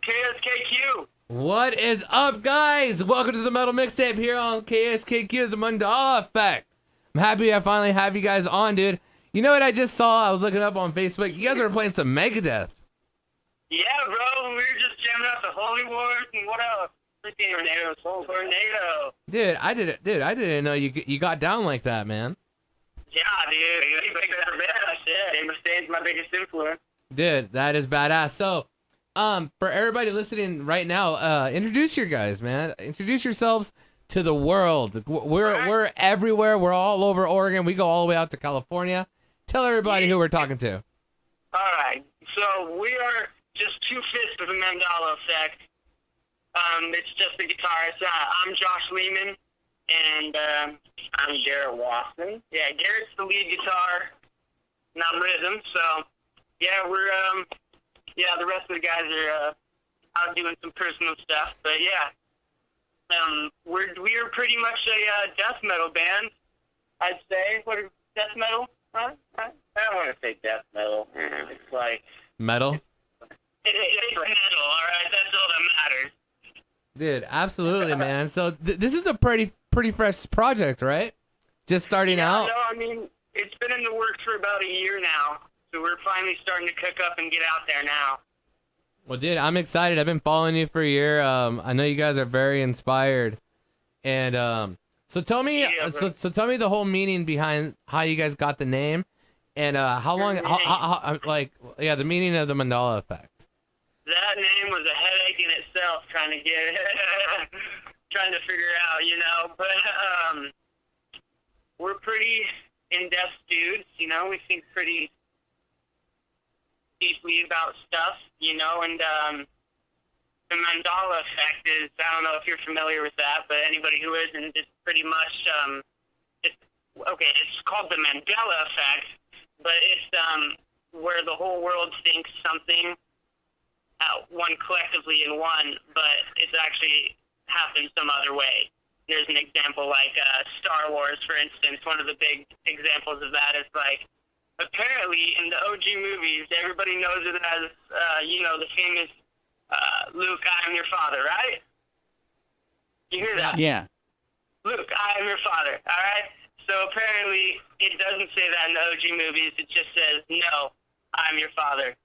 KSKQ. What is up, guys? Welcome to the Metal Mixtape here on KSKQ, the Mandala Effect. I'm happy I finally have you guys on, dude. You know what I just saw? I was looking up on Facebook. You guys are playing some Megadeth. Yeah, bro. We were just jamming out the Holy Wars and what else? Freaking Tornado. Dude, I didn't know you got down like that, man. Yeah, dude. Dave Mustaine's my biggest influence. Dude, that is badass. So, for everybody listening right now, introduce your guys, man. Introduce yourselves to the world. We're everywhere. We're all over Oregon. We go all the way out to California. Tell everybody who we're talking to. All right. So we are just two fists of the Mandala Effect. It's just the guitarist. I'm Josh Lehman, and I'm Garrett Watson. Yeah, Garrett's the lead guitar, and I'm rhythm. So, yeah, we're the rest of the guys are out doing some personal stuff. But yeah, we're pretty much a death metal band, I'd say. What is death metal? Huh? I don't want to say death metal. It's like Metal? It's metal, all right? That's all that matters. Dude, absolutely, man. So this is a pretty fresh project, right? Just starting out? No, I mean, it's been in the works for about a year now. So we're finally starting to cook up and get out there now. Well, dude, I'm excited. I've been following you for a year. I know you guys are very inspired. And so tell me so tell me the whole meaning behind how you guys got the name and how long the meaning of the Mandala Effect. That name was a headache in itself trying to figure out, you know, but we're pretty in-depth dudes, you know, we think pretty deeply about stuff, you know, and the Mandala Effect is, I don't know if you're familiar with that, but anybody who isn't, it's pretty much, it's called the Mandela Effect, but it's where the whole world thinks something, one collectively in one, but it's actually happened some other way. There's an example like Star Wars, for instance. One of the big examples of that is like, apparently in the OG movies, everybody knows it as, the famous Luke, I am your father, right? You hear that? Yeah. Luke, I am your father, all right? So apparently it doesn't say that in the OG movies. It just says, no, I'm your father.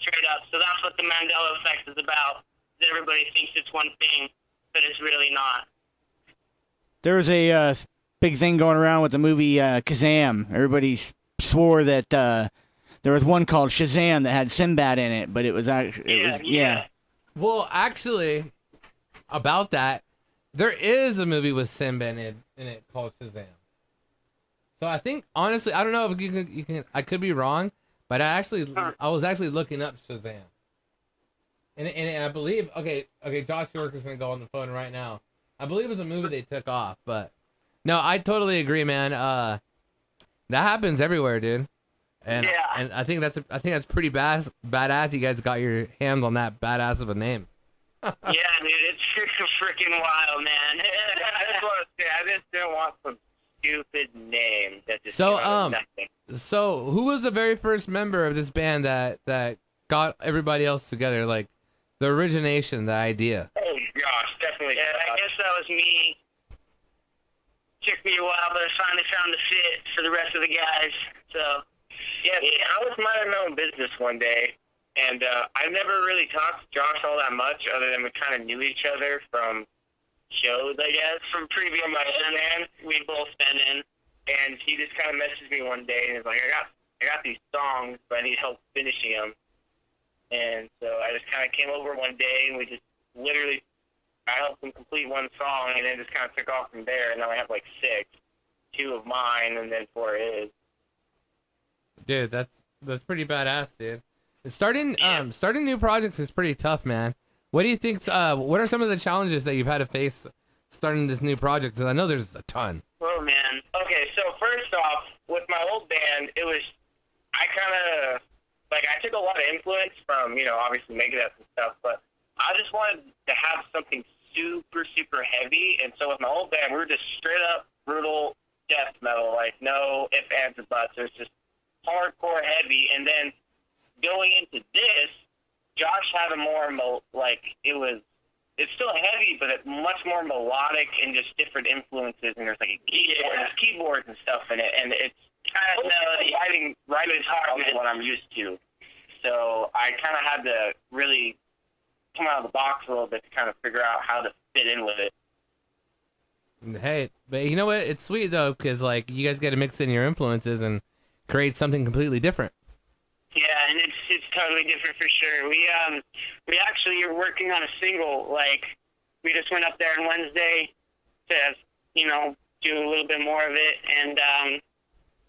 Straight up. So that's what the Mandela Effect is about. Everybody thinks it's one thing, but it's really not. There was a big thing going around with the movie Kazam. Everybody swore that there was one called Shazam that had Sinbad in it, but it was actually yeah. Well, actually, about that, there is a movie with Sinbad in it called Shazam. So I think, honestly, I don't know if you can. I could be wrong. But I was actually looking up Shazam, and I believe okay, Josh York is gonna go on the phone right now. I believe it was a movie they took off, but no, I totally agree, man. That happens everywhere, dude. And I think that's pretty badass. You guys got your hands on that badass of a name. Yeah, dude, it's freaking wild, man. I just didn't want some stupid name that just nothing. So who was the very first member of this band that got everybody else together? Like the origination, the idea. Oh gosh, definitely. Yeah, I guess that was me. Took me a while, but I finally found the fit for the rest of the guys. So yeah, I was minding my own business one day, and I never really talked to Josh all that much, other than we kind of knew each other from shows, I guess, from previous band we'd both been in. And he just kind of messaged me one day and was like, I got these songs, but I need help finishing them. And so I just kind of came over one day and we just I helped him complete one song and then just kind of took off from there. And now I have like 6, 2 of mine and then 4 his. Dude, that's pretty badass, dude. Starting new projects is pretty tough, man. What do you think? What are some of the challenges that you've had to face starting this new project? Because I know there's a ton. Oh, man. Okay, so first off, with my old band, I took a lot of influence from, obviously Megadeth and stuff, but I just wanted to have something super, super heavy, and so with my old band, we were just straight up brutal death metal, like no ifs, ands, or buts. It was just hardcore heavy, and then going into this, Josh had a more, it's still heavy, but it's much more melodic and just different influences, and there's like keyboards and stuff in it, and it's kind of writing hard is what I'm used to. So I kind of had to really come out of the box a little bit to kind of figure out how to fit in with it. Hey, but you know what? It's sweet though, because like you guys get to mix in your influences and create something completely different. Yeah, and it's totally different for sure. We actually are working on a single. Like, we just went up there on Wednesday to, do a little bit more of it, and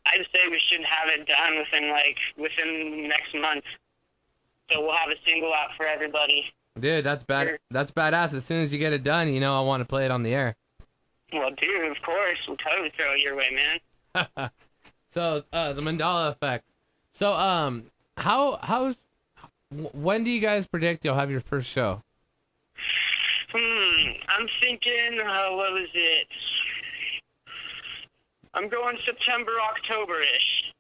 I'd say we should have it done within next month. So we'll have a single out for everybody. Dude, that's bad. That's badass. As soon as you get it done, I want to play it on the air. Well, dude, of course, we'll totally throw it your way, man. So, the Mandala effect. So, when do you guys predict you'll have your first show? I'm thinking, what was it? I'm going September, October-ish.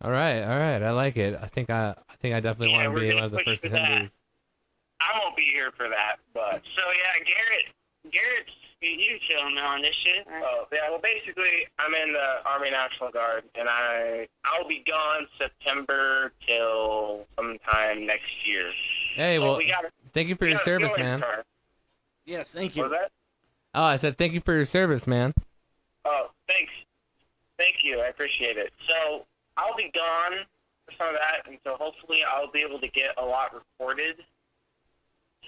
All right. I like it. I think I definitely want to be one of the first attendees. I won't be here for that, but so yeah, Garrett's you chilling on this shit. Oh yeah, well basically I'm in the Army National Guard, and I'll be gone September till sometime next year. Hey, well, thank you for your service, man. Yes, thank you. What was that? Oh, I said thank you for your service, man. Oh, thanks. Thank you. I appreciate it. So I'll be gone for some of that, and so hopefully I'll be able to get a lot recorded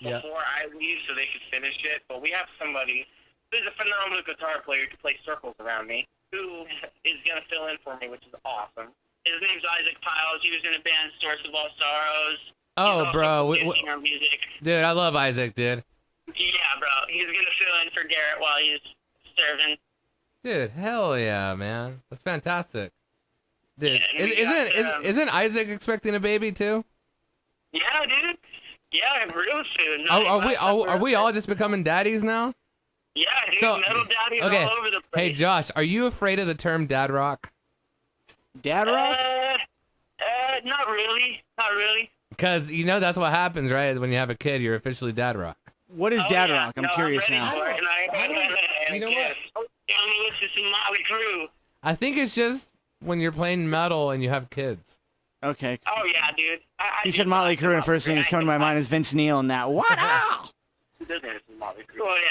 before I leave so they can finish it. But we have somebody who's a phenomenal guitar player to play circles around me, who is going to fill in for me, which is awesome. His name's Isaac Piles. He was in a band, Source of All Sorrows. Oh, bro. Our music. Dude, I love Isaac, dude. Yeah, bro. He's going to fill in for Garrett while he's serving. Dude, hell yeah, man. That's fantastic. Dude, yeah, isn't Isaac expecting a baby too? Yeah, dude. Yeah, real soon. Are we all just becoming daddies now? Yeah, dude. So, Metal daddies okay. all over the place. Hey, Josh, are you afraid of the term dad rock? Dad rock? Not really. Not really. Because that's what happens, right? When you have a kid, you're officially dad rock. What is dad rock? I'm curious now. You know what? I'm listening to Motley Crue. I think it's just when you're playing metal and you have kids. Okay. Oh yeah, dude. You said Motley Crue, and the first thing that's coming to my mind is Vince Neil and that. What up? Well,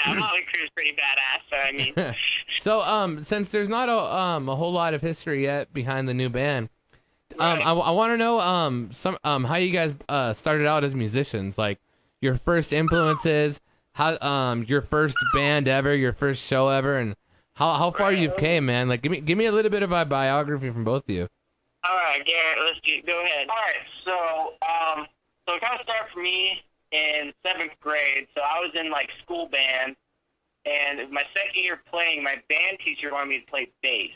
yeah, Motley Crue's pretty badass. So I mean. So since there's not a whole lot of history yet behind the new band, I want to know how you guys started out as musicians, like your first influences, how your first band ever, your first show ever, and how far you've came, man. Like give me a little bit of a biography from both of you. All right, Garrett, go ahead. All right, so it kind of started for me in 7th grade. So I was in school band, and my second year playing, my band teacher wanted me to play bass.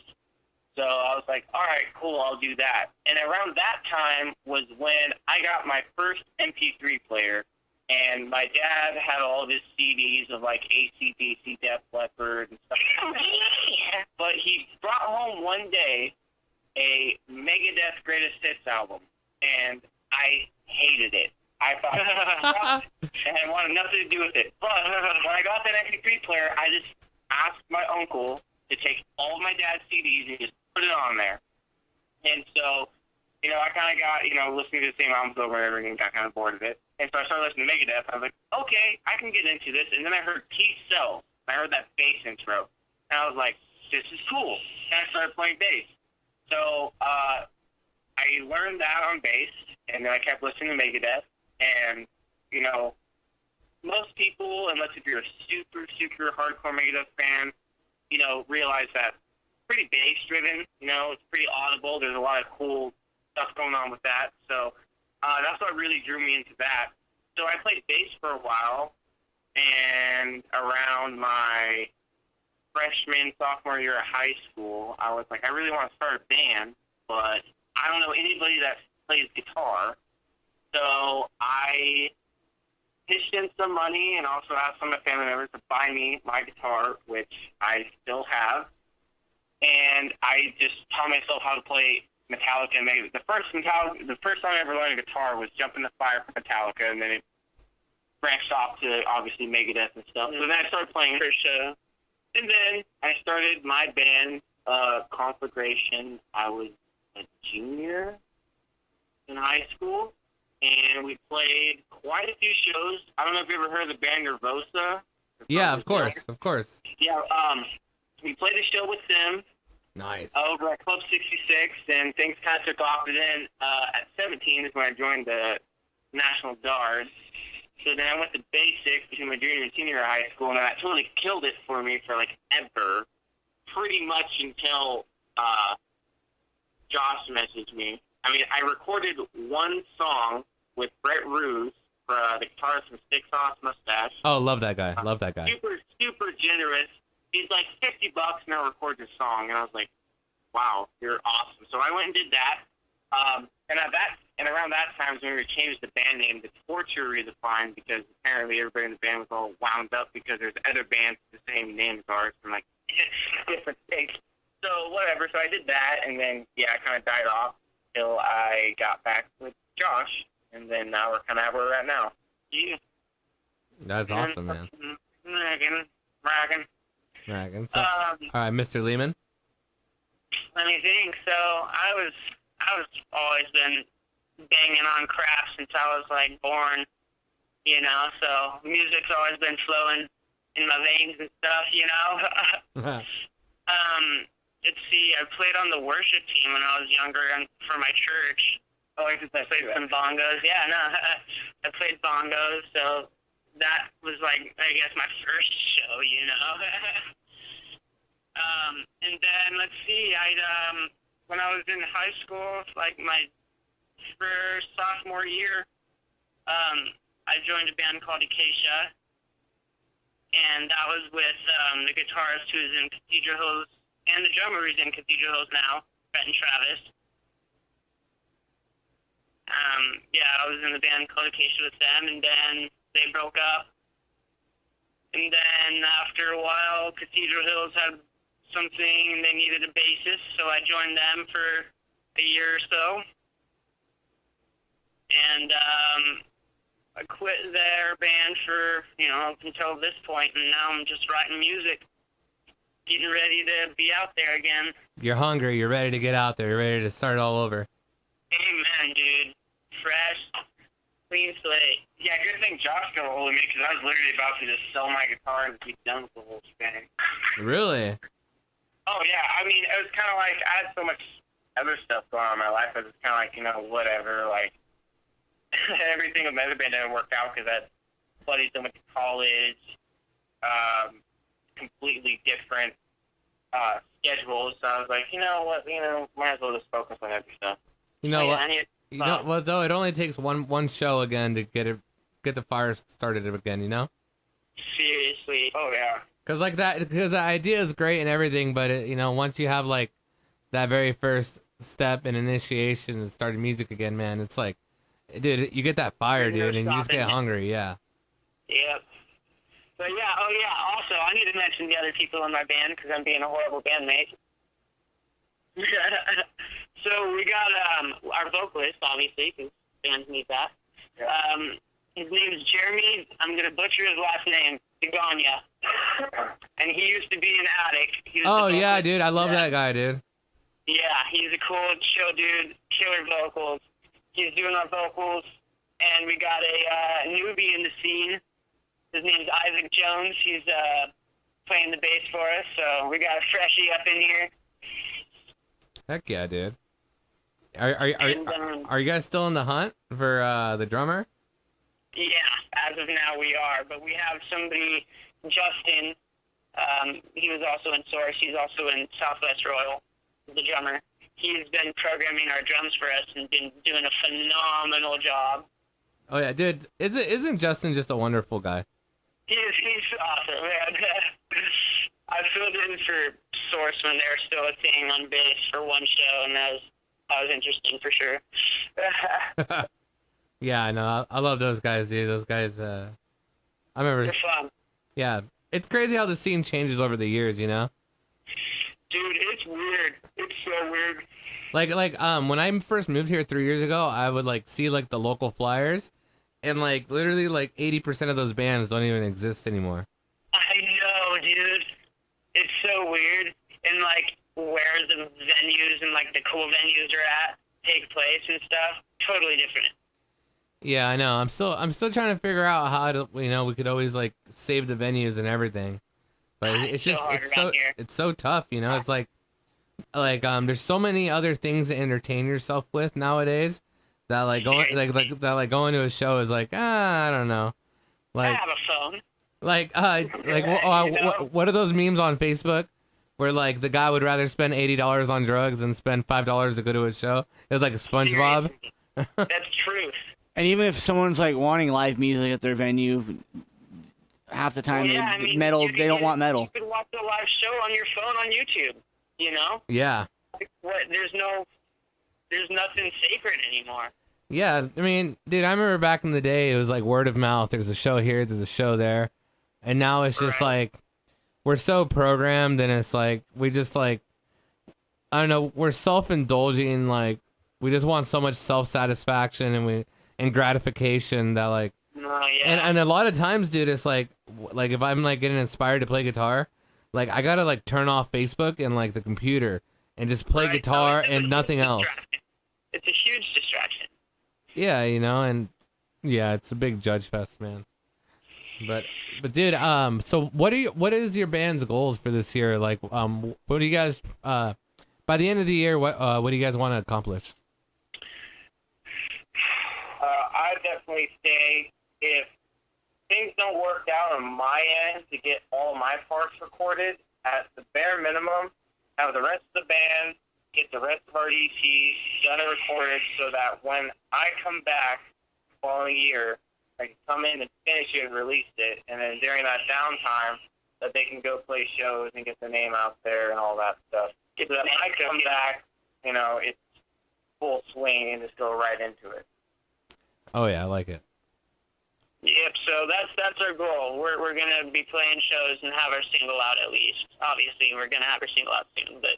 So I was like, all right, cool, I'll do that. And around that time was when I got my first MP3 player, and my dad had all of his CDs of AC/DC, Def Leppard, and stuff. But he brought home one day a Megadeth Greatest Hits album, and I hated it. I thought and I wanted nothing to do with it. But when I got that MP3 player, I just asked my uncle to take all of my dad's CDs and just put it on there. And so, I kind of got, listening to the same albums over and over again, got kind of bored of it. And so I started listening to Megadeth. I was like, okay, I can get into this. And then I heard Peace Sells. I heard that bass intro. And I was like, this is cool. And I started playing bass. So I learned that on bass, and then I kept listening to Megadeth. And, most people, unless if you're a super, super hardcore Megadeth fan, realize that it's pretty bass-driven. It's pretty audible. There's a lot of cool stuff going on with that. So that's what really drew me into that. So I played bass for a while, and around my freshman, sophomore year of high school, I was like, I really want to start a band, but I don't know anybody that plays guitar. So I pitched in some money and also asked some of my family members to buy me my guitar, which I still have. And I just taught myself how to play Metallica. And the first song I ever learned guitar was "Jump in the Fire" from Metallica, and then it branched off to obviously Megadeth and stuff. So then I started playing for show, and then I started my band, Conflagration. I was a junior in high school, and we played quite a few shows. I don't know if you ever heard of the band Nervosa. Yeah, of course. Yeah, we played a show with them. Nice. Over at Club 66, and things kind of took off. And then at 17 is when I joined the National Guard. So then I went to basic between my junior and senior year of high school, and that totally killed it for me for like ever, pretty much until Josh messaged me. I mean, I recorded one song with Brett Ruse, the guitarist from Stick Sauce Mustache. Oh, love that guy. Super, super generous. He's like $50 and I'll record your song. And I was like, wow, you're awesome. So I went and did that. And around that time is when we changed the band name to Torture Redefined, because apparently everybody in the band was all wound up because there's other bands with the same name as ours from like different states. So whatever. So I did that, and then I kind of died off till I got back with Josh, and then now we're kind of where we're at now. Yeah. That's awesome, man. Ragging. So, all right, Mr. Lehman. Let me think. So I was always been banging on craft since I was like born, you know. So music's always been flowing in my veins and stuff, you know. Let's see. I played on the worship team when I was younger and for my church. Oh, I played some bongos. Yeah, no, I played bongos. So that was like, I guess, my first show, you know. And then let's see. When I was in high school, like my first sophomore year, I joined a band called Acacia, and that was with the guitarist who's in Cathedral Hills and the drummer who's in Cathedral Hills now, Brett and Travis. I was in the band called Acacia with them, and then they broke up. And then after a while, Cathedral Hills had something, and they needed a bassist, so I joined them for a year or so. And I quit their band for, up until this point, and now I'm just writing music, getting ready to be out there again. You're hungry, you're ready to get out there, you're ready to start all over. Amen, dude. Fresh, clean slate. Yeah, good thing Josh got a hold of me, because I was literally about to just sell my guitar and be done with the whole thing. Really? Oh, yeah. I mean, it was kind of like I had so much other stuff going on in my life. I was kind of like, whatever. Like, everything with my other band didn't work out because I had buddies that went to college, completely different schedules. So I was like, you know what? Might as well just focus on other stuff. You know what? You know what, though? It only takes one show again to get the fire started again, you know? Seriously. Oh, yeah. Because the idea is great and everything, but once you have like that very first step and initiation and starting music again, man, it's like, dude, you get that fire, dude, and you just get hungry, yeah. Yep. But yeah, also, I need to mention the other people in my band because I'm being a horrible bandmate. So we got our vocalist, obviously, because bands need that. Yeah. His name is Jeremy. I'm going to butcher his last name. Gagania. And he used to be an addict. Oh, yeah, dude. I love that guy, dude. Yeah, he's a cool, chill dude. Killer vocals. He's doing our vocals. And we got a newbie in the scene. His name's Isaac Jones. He's playing the bass for us. So we got a freshie up in here. Heck yeah, dude. Are you guys still in the hunt for the drummer? Yeah, as of now we are, but we have somebody, Justin, he was also in Source, he's also in Southwest Royal, the drummer. He's been programming our drums for us and been doing a phenomenal job. Oh yeah, dude, isn't Justin just a wonderful guy? He's awesome, man. I filled in for Source when they were still a thing on bass for one show, and that was interesting for sure. Yeah, I know. I love those guys, dude. Those guys, I remember. They're fun. Yeah, it's crazy how the scene changes over the years, you know? Dude, it's weird. It's so weird. Like when I first moved here 3 years ago, I would like see like the local flyers, and like literally like 80% of those bands don't even exist anymore. I know, dude. It's so weird. And like where the venues and like the cool venues are at take place and stuff, totally different. Yeah, I know. I'm still trying to figure out how to, we could always like save the venues and everything, but it's just it's so tough, It's like there's so many other things to entertain yourself with nowadays that like going to a show is like I don't know. Like I have a phone. What are those memes on Facebook where like the guy would rather spend $80 on drugs than spend $5 to go to a show? It was like a SpongeBob. That's truth. And even if someone's like wanting live music at their venue, half the time they don't want metal. You could watch a live show on your phone on YouTube. Yeah. There's nothing sacred anymore. Yeah, I mean, dude, I remember back in the day, it was like word of mouth. There's a show here, there's a show there. And now it's just like, we're so programmed, and it's like, we just like, I don't know, we're self-indulging, like, we just want so much self-satisfaction and gratification that like, and a lot of times, dude, it's like if I'm like getting inspired to play guitar, like I gotta like turn off Facebook and like the computer and just play guitar and nothing else. It's a huge distraction. Yeah, and yeah, it's a big judge fest, man. But dude, so what is your band's goals for this year? Like, what do you guys by the end of the year, what do you guys want to accomplish? I definitely say if things don't work out on my end to get all my parts recorded, at the bare minimum, have the rest of the band get the rest of our ECs done and recorded so that when I come back the following year, I can come in and finish it and release it, and then during that downtime, that they can go play shows and get their name out there and all that stuff. So that when I come back, it's full swing and just go right into it. Oh yeah, I like it. Yep, so that's our goal. We're gonna be playing shows and have our single out at least. Obviously, we're gonna have our single out soon, but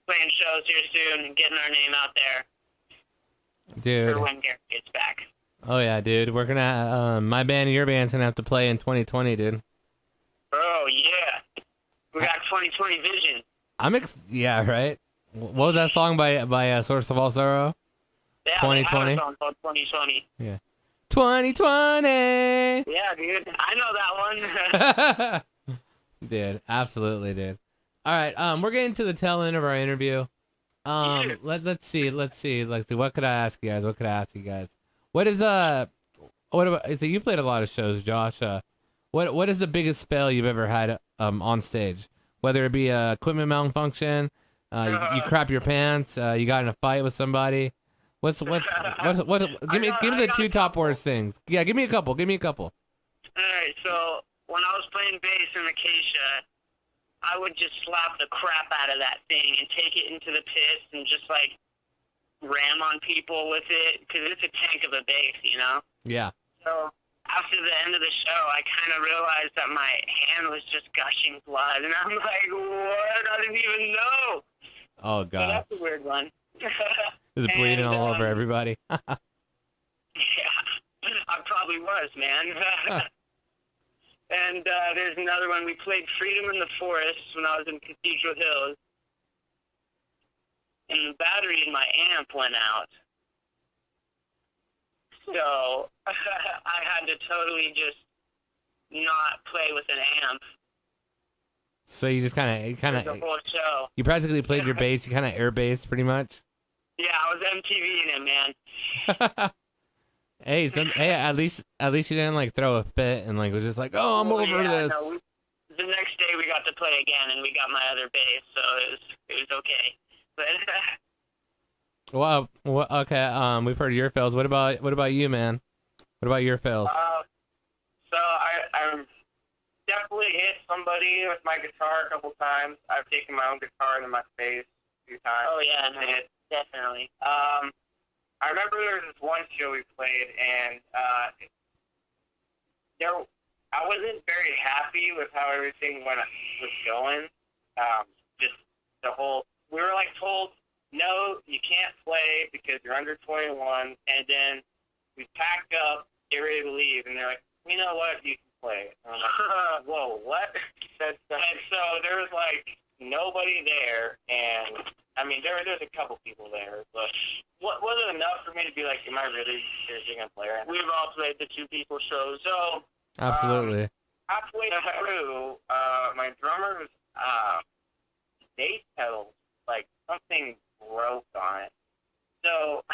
playing shows here soon and getting our name out there. Dude. For when Garrett gets back. Oh yeah, dude. We're gonna my band and your band's gonna have to play in 2020, dude. Oh yeah, we got 2020 vision. Yeah, right. What was that song by Source of All Sorrow? Yeah, 2020. Song called 2020. Yeah. 2020. Yeah, dude. I know that one. Dude, absolutely, dude. All right, we're getting to the tail end of our interview. Let's see. What could I ask you guys? What about? So you played a lot of shows, Josh. What is the biggest fail you've ever had on stage? Whether it be a equipment malfunction, you crap your pants, you got in a fight with somebody. What? Give me the two top worst things. Yeah, give me a couple. All right, so when I was playing bass in Acacia, I would just slap the crap out of that thing and take it into the pits and just like ram on people with it because it's a tank of a bass, Yeah. So after the end of the show, I kind of realized that my hand was just gushing blood, and I'm like, what? I didn't even know. Oh God. So that's a weird one. It's bleeding all over everybody. Yeah, I probably was, man. And there's another one. We played Freedom in the Forest when I was in Cathedral Hills, and the battery in my amp went out. So I had to totally just not play with an amp. So you just kind of the whole show. You practically played your bass. You kind of air bassed pretty much. Yeah, I was MTVing it, man. Hey, at least you didn't like throw a fit and like was just like, oh, I'm over this. No, the next day we got to play again, and we got my other bass, so it was okay. But well, okay. We've heard your fails. What about you, man? What about your fails? So I definitely hit somebody with my guitar a couple times. I've taken my own guitar into my face a few times. Oh yeah, no, definitely. I remember there was this one show we played, and I wasn't very happy with how everything was going. Just the whole we were like told, no, you can't play because you're under 21. And then we packed up, get ready to leave, and they're like, you know what, you can play. And I'm like, whoa, what? And so there was like nobody there, and I mean there's a couple people there, but was it enough for me to be like, am I really seriously gonna play right now? We've all played the 2 people shows, so Absolutely. halfway through, my drummer's bass pedal, like something broke on it. So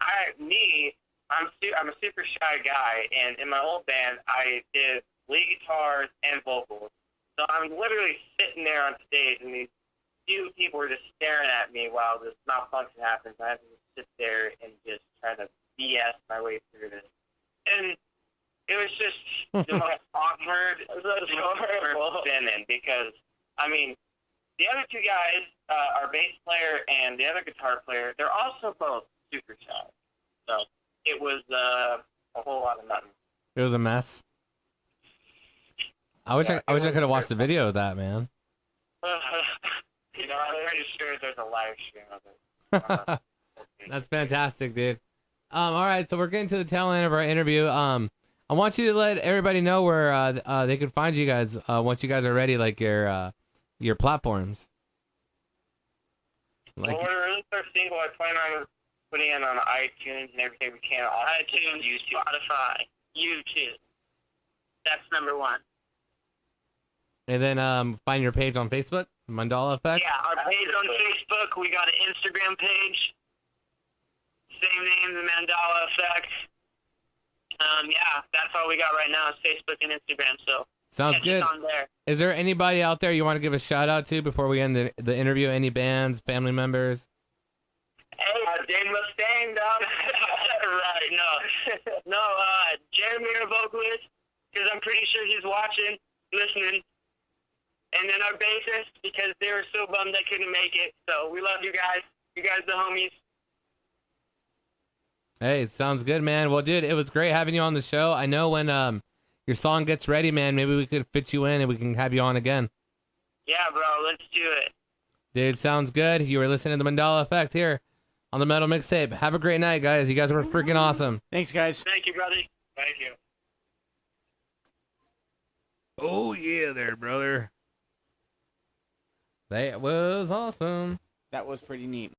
I'm a super shy guy, and in my old band, I did lead guitars and vocals. So I'm literally sitting there on stage, and these few people were just staring at me while this malfunction happens. I have to just sit there and just try to BS my way through this. And it was just the most awkward spinning because, I mean, the other 2 guys, our bass player and the other guitar player, they're also both super shy. So it was a whole lot of nothing. It was a mess. I wish I could have watched the video of that, man. You know, I'm pretty sure there's a live stream of it. That's fantastic, dude. All right, so we're getting to the tail end of our interview. I want you to let everybody know where they can find you guys once you guys are ready, like your platforms. Like, well, we're releasing our single. I plan on putting it on iTunes and everything we can. iTunes, YouTube, Spotify, YouTube. That's number 1. And then find your page on Facebook, Mandala Effect. Yeah, our page on Facebook. We got an Instagram page. Same name, the Mandala Effect. Yeah, that's all we got right now is Facebook and Instagram. So sounds good. On there. Is there anybody out there you want to give a shout out to before we end the interview? Any bands, family members? Hey, Dave Mustang, dog. Right, no, Jeremy, our vocalist, because I'm pretty sure he's watching, listening. And then our bassist, because they were so bummed they couldn't make it. So we love you guys. You guys the homies. Hey, sounds good, man. Well, dude, it was great having you on the show. I know when your song gets ready, man, maybe we could fit you in and we can have you on again. Yeah, bro, let's do it. Dude, sounds good. You were listening to the Mandala Effect here on the Metal Mixtape. Have a great night, guys. You guys were freaking awesome. Thanks, guys. Thank you, brother. Thank you. Oh, yeah there, brother. That was awesome. That was pretty neat.